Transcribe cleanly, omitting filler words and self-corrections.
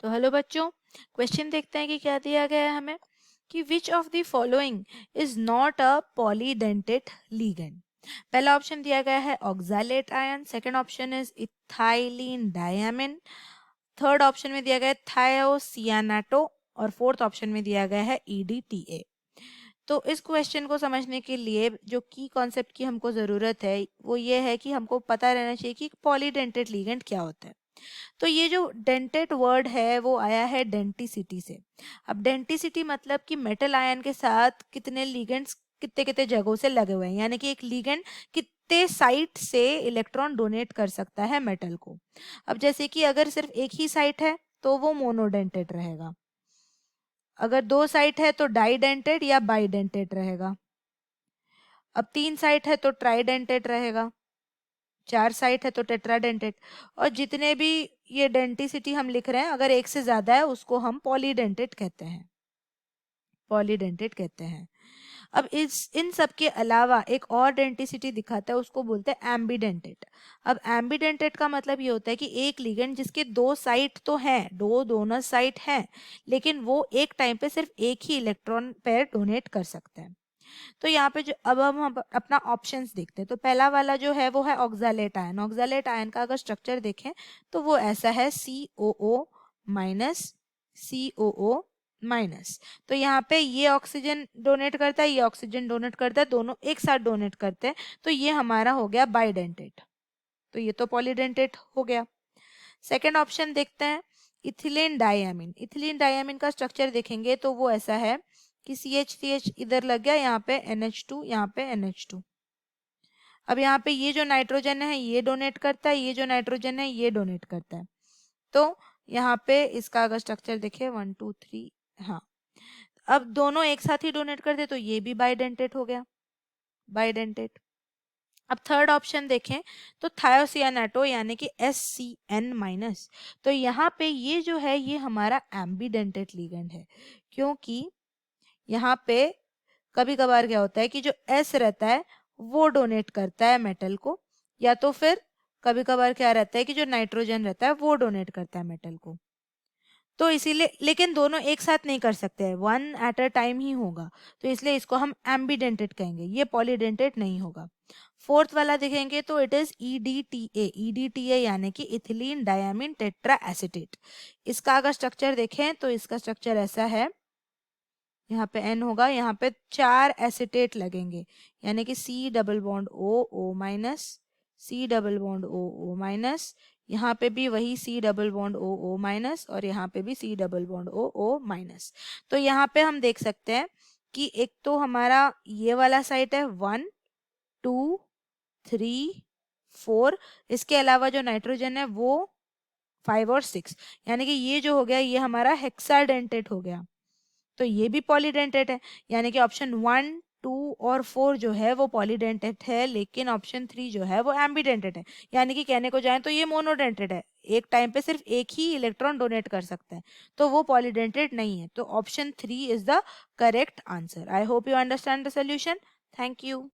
तो हेलो बच्चों, क्वेश्चन देखते हैं कि क्या दिया गया है हमें कि which of the following is not a polydentate ligand. पहला ऑप्शन दिया गया है oxalate ion, second option is ethylene diamine, third option में दिया गया है थायोसियानाटो और फोर्थ ऑप्शन में दिया गया है EDTA। तो इस क्वेश्चन को समझने के लिए जो की कॉन्सेप्ट की हमको ज़रूरत है वो ये है कि हमको पता रहना चाहिए कि पॉलीडेंटेट लिगेंड क्या होता है। तो ये जो डेंटेट वर्ड है वो आया है डेंटिसिटी से। अब डेंटिसिटी मतलब कि मेटल आयन के साथ कितने लिगेंड्स कितने कितने जगहों से लगे हुए हैं, यानी कि एक लिगेंड कितने साइट से इलेक्ट्रॉन डोनेट कर सकता है मेटल को। अब जैसे कि अगर सिर्फ एक ही साइट है तो वो मोनोडेंटेट रहेगा, अगर दो साइट है तो डाइडेंटेट या बाइडेंटेट रहेगा, अब तीन साइट है तो ट्राइडेंटेट रहेगा, चार साइट है तो टेट्राडेंटेट, और जितने भी ये डेंटिसिटी हम लिख रहे हैं अगर एक से ज्यादा है उसको हम पॉलीडेंटेट कहते हैं, पॉलीडेंटेट कहते हैं। अब इस इन सब के अलावा एक और डेंटिसिटी दिखाता है, उसको बोलते हैं एम्बीडेंटेट। अब एम्बीडेंटेट का मतलब ये होता है कि एक लिगेंड जिसके दो साइट तो हैं, दो डोनर साइट हैं, लेकिन वो एक टाइम पे सिर्फ एक ही इलेक्ट्रॉन पेयर डोनेट कर सकते हैं। तो यहाँ पे जो अब हम अपना ऑप्शंस देखते हैं, तो पहला वाला जो है वो है ऑक्सैलेट आयन। ऑक्सैलेट आयन का अगर स्ट्रक्चर देखें तो वो ऐसा है COO माइनस COO माइनस। तो यहाँ पे ये ऑक्सीजन डोनेट करता है, ये ऑक्सीजन डोनेट करता है, दोनों एक साथ डोनेट करते हैं, तो ये हमारा हो गया बाइडेंटेट। तो ये तो पॉलीडेंटेट हो गया। सेकेंड ऑप्शन देखते हैं इथिलीन डायमीन। इथिलीन डायमीन का स्ट्रक्चर देखेंगे तो वो ऐसा है कि CH इधर लग गया, यहाँ पे NH2, यहाँ पे NH2। अब यहाँ पे ये जो नाइट्रोजन है ये डोनेट करता है, ये जो नाइट्रोजन है ये डोनेट करता है। तो यहाँ पे इसका अगर स्ट्रक्चर देखे 1 2 3, हाँ, अब दोनों एक साथ ही डोनेट करते तो ये भी बाइडेंटेट हो गया, बाइडेंटेट। अब थर्ड ऑप्शन देखें तो थायोसियानाटो यानी कि SCN माइनस। तो यहाँ पे ये जो है ये हमारा एम्बीडेंटेट लिगेंड है, क्योंकि यहाँ पे कभी कभार क्या होता है कि जो S रहता है वो डोनेट करता है मेटल को, या तो फिर कभी कभार क्या रहता है कि जो नाइट्रोजन रहता है वो डोनेट करता है मेटल को। तो इसीलिए, लेकिन दोनों एक साथ नहीं कर सकते हैं, वन एट अ टाइम ही होगा, तो इसलिए इसको हम एम्बीडेंटेट कहेंगे, ये पॉलीडेंटेट नहीं होगा। फोर्थ वाला देखेंगे तो इट इज EDTA। EDTA यानी कि इथिलीन डायमीन टेट्रा एसिटेट। इसका अगर स्ट्रक्चर देखें तो इसका स्ट्रक्चर ऐसा है, यहाँ पे N होगा, यहाँ पे चार एसिटेट लगेंगे, यानी कि C double bond O minus, C double bond O minus, यहाँ पे भी वही C double bond O minus, और यहाँ पे भी C double bond O minus. तो यहाँ पे हम देख सकते हैं कि एक तो हमारा ये वाला साइट है 1 2 3 4, इसके अलावा जो नाइट्रोजन है वो 5 और 6, यानी कि ये जो हो गया ये हमारा हेक्साडेंटेट हो गया, तो ये भी पॉलीडेंटेट है। यानी कि ऑप्शन 1 2 और 4 जो है वो पॉलीडेंटेट है, लेकिन ऑप्शन 3 जो है वो एम्बीडेंटेट है। यानी कि कहने को जाए तो ये मोनोडेंटेट है, एक टाइम पे सिर्फ एक ही इलेक्ट्रॉन डोनेट कर सकता है, तो वो पॉलीडेंटेट नहीं है। तो option 3 is the correct answer. I hope you understand the solution. Thank you.